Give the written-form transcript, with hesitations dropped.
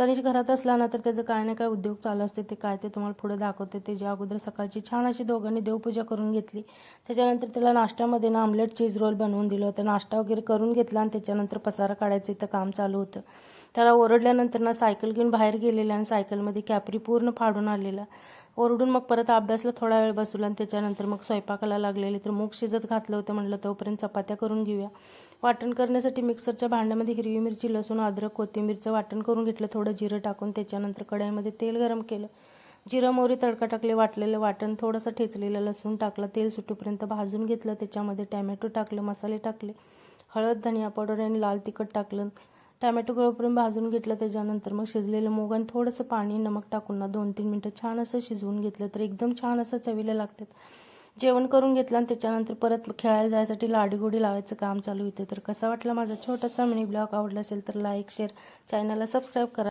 तनिष घरात असला ना तर त्याचं काय ना काय उद्योग चालू असते. ते काय ते तुम्हाला पुढे दाखवते. त्याच्या अगोदर सकाळची छान अशी दोघांनी देवपूजा करून घेतली. त्याच्यानंतर त्याला नाश्त्यामध्ये ना आमलेट चीज रोल बनवून दिलं होतं. नाश्ता वगैरे करून घेतला आणि त्याच्यानंतर पसारा काढायचं इथं काम चालू होतं. त्याला ओरडल्यानंतर ना सायकल घेऊन बाहेर गेलेला आणि सायकलमध्ये कॅपरी पूर्ण फाडून आलेला. ओरडून मग परत अभ्यासला थोडा वेळ बसवला आणि त्याच्यानंतर मग स्वयंपाकाला लागलेले. तर मूग शिजत घातलं होतं. म्हणलं तोपर्यंत चपात्या करून घेऊया. वाटण करण्यासाठी मिक्सरच्या भांड्यामध्ये हिरवी मिरची, लसूण, अद्रक, कोथिंबीरचं वाटण करून घेतलं. थोडं जिरं टाकून त्याच्यानंतर कढईमध्ये तेल गरम केलं. जिरं मोहरी तडका टाकले. वाटलेलं वाटण, थोडंसं ठेचलेलं लसूण टाकलं. तेल सुटूपर्यंत भाजून घेतलं. त्याच्यामध्ये टॅमॅटो टाकलं, मसाले टाकले, हळद, धनिया पावडर आणि लाल तिखट टाकलं. टॅमॅटो गळूपर्यंत भाजून घेतलं. त्याच्यानंतर मग शिजलेलं मूग आणि थोडंसं पाणी, नमक टाकून ना 2-3 मिनटं छान असं शिजवून घेतलं. तर एकदम छान असं चवीला लागतात. जेवण करून घेतलं आणि त्याच्यानंतर परत खेळायला जायसाठी लाडीगोडी लावायचं काम चालू होतं. तर कसा वाटला माझा छोटासा मिनी ब्लॉग? आवडला असेल तर लाईक, शेअर, चॅनलला सबस्क्राईब करा.